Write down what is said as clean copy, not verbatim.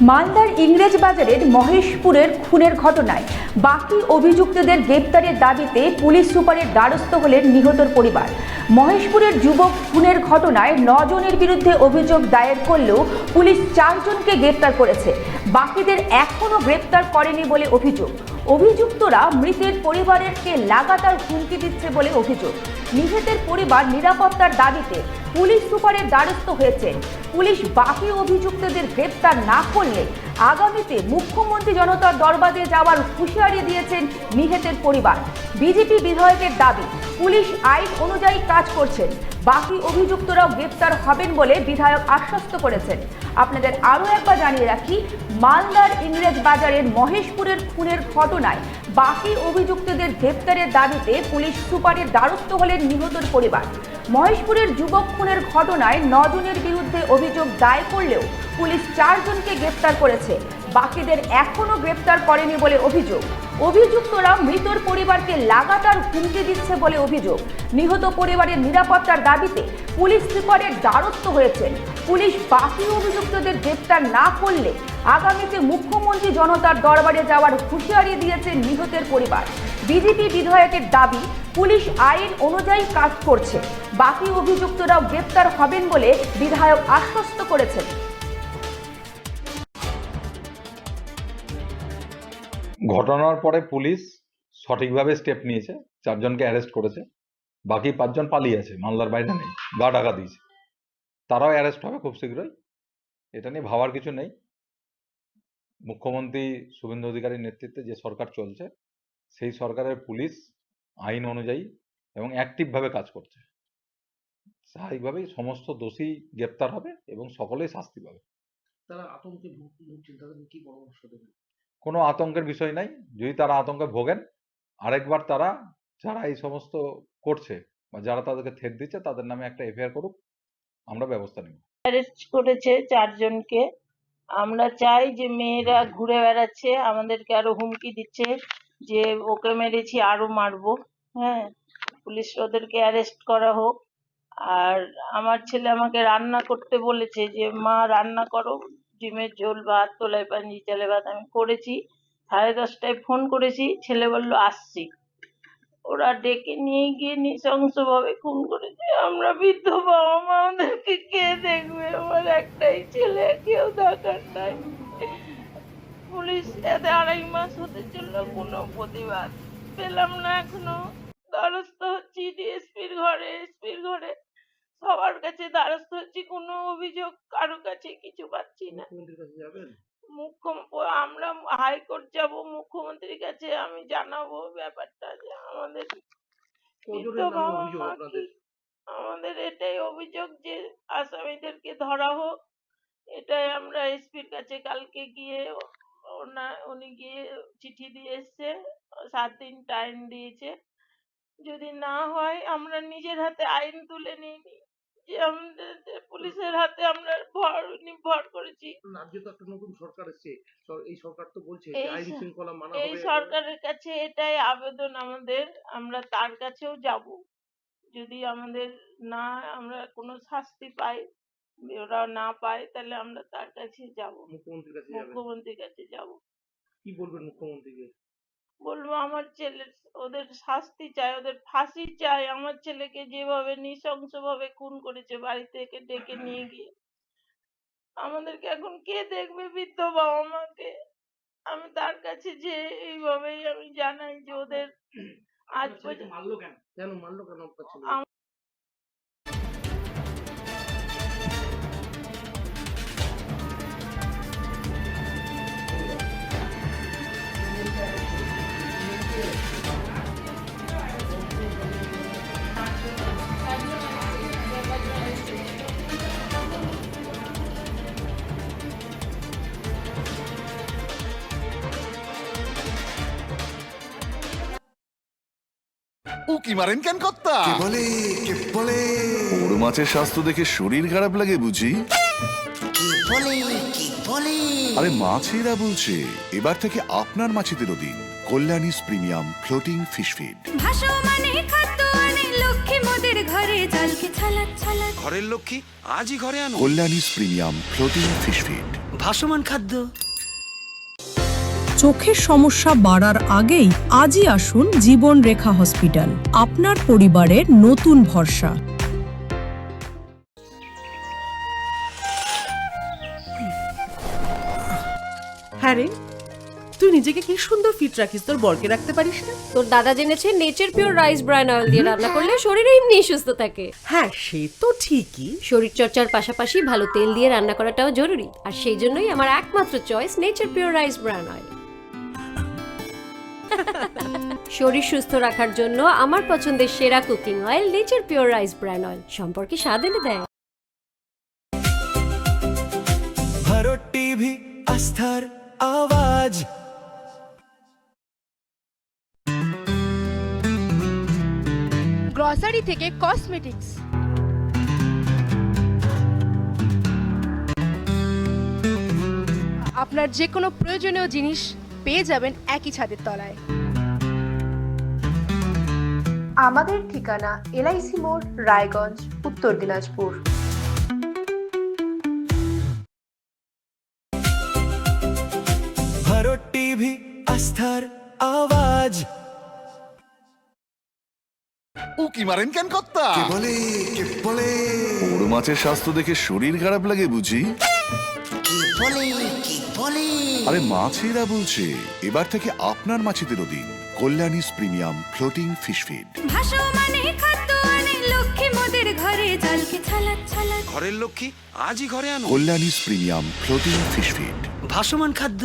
মালদার ইংরেজবাজারের মহেশপুরের খুনের ঘটনায় বাকি অভিযুক্তদের গ্রেপ্তারের দাবিতে পুলিশ সুপারের দ্বারস্থ হলেন নিহতর পরিবার। মহেশপুরের যুবক খুনের ঘটনায় 9 জনের বিরুদ্ধে অভিযোগ দায়ের করলেও পুলিশ 4 জনকে গ্রেপ্তার করেছে। বাকিদের এখনও গ্রেপ্তার করেনি বলে অভিযোগ। অভিযুক্তরা মৃতের পরিবারকে লাগাতার হুমকি দিচ্ছে বলে অভিযোগ। নিহতের পরিবার নিরাপত্তার দাবিতে পুলিশ সুপারের দ্বারস্থ হয়েছেন। পুলিশ বাকি অভিযুক্তদের গ্রেপ্তার না করলে আগামীতে মুখ্যমন্ত্রী জনতার দরবারে যাওয়ার হুঁশিয়ারি দিয়েছেন নিহতের পরিবার। বিজেপি বিধায়কের দাবি, পুলিশ আইন অনুযায়ী কাজ করছেন, বাকি অভিযুক্তরাও গ্রেপ্তার হবেন বলে বিধায়ক আশ্বস্ত করেছেন। আপনাদের আরও একবার জানিয়ে রাখি, মালদার ইংরেজবাজারের মহেশপুরের খুনের ঘটনায় বাকি অভিযুক্তদের গ্রেপ্তারের দাবিতে পুলিশ সুপারের দ্বারস্থ হলেন নিহতর পরিবার। মহেশপুরের যুবক খুনের ঘটনায় 9 জনের বিরুদ্ধে অভিযোগ দায়ের করলেও পুলিশ 4 জনকে গ্রেপ্তার করেছে। বাকিদের এখনও গ্রেপ্তার করেনি বলে অভিযোগ। অভিযুক্তরা মৃতর পরিবারকে লাগাতার হুমকি দিচ্ছে বলে অভিযোগ। নিহত পরিবারের নিরাপত্তার দাবিতে পুলিশ সুপারের দ্বারস্থ হয়েছেন। পুলিশ বাকি অভিযুক্তদের গ্রেপ্তার না করলে আগামীতে মুখ্যমন্ত্রী জনতার দরবারে যাওয়ার হুঁশিয়ারি দিয়েছেন নিহতের পরিবার। বিজেপি বিধায়কের দাবি, পুলিশ আইন অনুযায়ী কাজ করছে, বাকি অভিযুক্তরাও গ্রেপ্তার হবেন বলে বিধায়ক আশ্বস্ত করেছেন। ঘটনার পরে পুলিশ সঠিকভাবে স্টেপ নিয়েছে, 4 জনকে অ্যারেস্ট করেছে। বাকি 5 জন পালিয়ে আছে, মালদার বাইরে নেই, গা ঢাকা দিয়েছে। তারাও অ্যারেস্ট হবে খুব শীঘ্রই, এটা নিয়ে ভাবার কিছু নেই। মুখ্যমন্ত্রী শুভেন্দু অধিকারীর নেতৃত্বে যে সরকার চলছে, সেই সরকারের পুলিশ আইন অনুযায়ী এবং অ্যাক্টিভভাবে কাজ করছে। স্বাভাবিকভাবেই সমস্ত দোষী গ্রেপ্তার হবে এবং সকলেই শাস্তি পাবে। তারা আতঙ্কে ভুগছেন, তাদের কি পরামর্শ দেবেন? কোনো আতঙ্কের বিষয় নাই। যদি তারা আতঙ্কে ভোগেন, আরেকবার তারা যারা এই সমস্ত করছে বা যারা তাদেরকে থ্রেট দিচ্ছে, তাদের নামে একটা এফআইআর করুক, আমরা ব্যবস্থা নেব। অ্যারেস্ট করেছে 4 জনকে। আমরা চাই যে মেয়েরা ঘুরে বেড়াচ্ছে, আমাদেরকে আরো হুমকি দিচ্ছে যে ওকে মেরেছি আরো মারবো। হ্যাঁ, পুলিশ ওদেরকে অ্যারেস্ট করা হোক। আর আমার ছেলে আমাকে রান্না করতে বলেছে যে মা রান্না করো, ডিমের ঝোল, ভাত, তোলাই পাঞ্জি, চালে ভাত। আমি করেছি। 10:30টায় ফোন করেছি, ছেলে বললো আসছি। ওরা ডেকে নিয়ে গিয়ে নৃশংসভাবে খুন করেছে। আমরা বৃদ্ধ বাবা মা, আমাদেরকে কে দেখবে? আমার একটাই ছেলে, কেউ দেখার নাই। পুলিশ এতে 2.5 মাস হতে চলল, কোনো প্রতিবাদ পেলাম না। এখনো দ্বারস্থ হচ্ছি ডিএসপির ঘরে, এসপির ঘরে, সবার কাছে দ্বারস্থ হচ্ছি, কোনো অভিযোগ কারো কাছে কিছু পাচ্ছি না। মুখ্যমন্ত্রীর কাছে যাবেন? আমরা হাইকোর্ট যাব, মুখ্যমন্ত্রীর কাছে আমি জানাবো ব্যাপারটা যে আমাদের আমাদের এটাই অভিযোগ যে আসামিদেরকে ধরা হোক। এটাই আমরা এসপির কাছে কালকে গিয়ে উনি গিয়ে চিঠি দিয়ে এসছে, 7 দিন টাইম দিয়েছে। যদি না হয় আমরা নিজের হাতে আইন তুলে নিইনি, যে আমাদের পুলিশের হাতে আমরা নির্ভর করেছি। রাজ্যে তো একটা নতুন সরকার এসেছে, এই সরকার তো বলছে আইন শৃঙ্খলা মানা হবে। এই সরকারের কাছে এটাই আবেদন আমাদের, আমরা তার কাছেও যাব। যদি আমাদের না, আমরা কোনো শাস্তি পাই, ওরা না পায়, তাহলে আমরা তার কাছে যাব, মুখ্যমন্ত্রীর কাছে যাব। কি বলবেন মুখ্যমন্ত্রীকে? বলবো আমার ছেলে, ওদের শাস্তি চাই, ওদের ফাঁসি চাই। আমার ছেলেকে যেভাবে নৃশংসভাবে খুন করেছে, বাড়ি থেকে ডেকে নিয়ে গিয়ে, আমাদেরকে এখন কে দেখবে? বৃদ্ধ বাবা মাকে। আমি তার কাছে যে এইভাবেই আমি জানাই যে ওদের আজ পর্যন্ত মারলো কেন? কেন মারলো কেন আপনার ছেলে? উকি মারেন কেন কর্তা? কে বলে বড় মাছের স্বাস্থ্য দেখে শরীর খারাপ লাগে বুঝি? কি বলে আরে মাছেরা বলছে, এবার থেকে আপনার মাছেদেরও দিন Kalyani's premium floating fish feed. Lakshmi মোদের ঘরে জলকে ছালাত ছালাত। ঘরের লক্ষ্মী আজই ঘরে আনো কল্যাণীস প্রিমিয়াম ফ্লোটিং ফিশ ফিড। ভাসমান খাদ্য। চোখের সমস্যা বাড়ার আগেই আজই আসুন জীবন রেখা হসপিটাল, আপনার পরিবারের নতুন ভরসা। হ্যাঁ রে, তুই নিজেকে কি সুন্দর ফিট রাখিস, তোর বরকে রাখতে পারিস না? তোর দাদা জেনেছে nature pure rice bran oil দিয়ে রান্না করলে শরীর এমনি সুস্থ থাকে। হ্যাঁ সে তো ঠিকই। শরীর চর্চার পাশাপাশি ভালো তেল দিয়ে রান্না করাটাও জরুরি, আর সেই জন্যই আমার একমাত্র choice nature pure rice bran oil. শরীর সুস্থ রাখার জন্য আমার পছন্দের সেরা cooking oil nature pure rice bran oil, সম্পর্কে স্বাদ এনে দেয়। ভারত টিভি, আস্থার আওয়াজ। গ্রসারি থেকে কসমেটিক্স, আপনার যে কোনো প্রয়োজনীয় জিনিস পেয়ে যাবেন একই ছাদের তলায়। আমাদের ঠিকানা এলআইসি মোড়, রায়গঞ্জ, উত্তর দিনাজপুর। ভারত টিভি, আস্থার আওয়াজ। উকি মারেন কেন কর্তা? কে বলে বড় মাছের স্বাস্থ্য দেখে শরীর খারাপ লাগে বুঝি? কে বলে আরে মাছেরা বলছে এবার থেকে আপনার মাছেদেরও দিন Kalyani's premium floating fish feed. ঘরের লক্ষ্মী আজই ঘরে আনো কল্যাণীস প্রিমিয়াম ফ্লোটিং ফিশ ফিড। ভাসমান খাদ্য।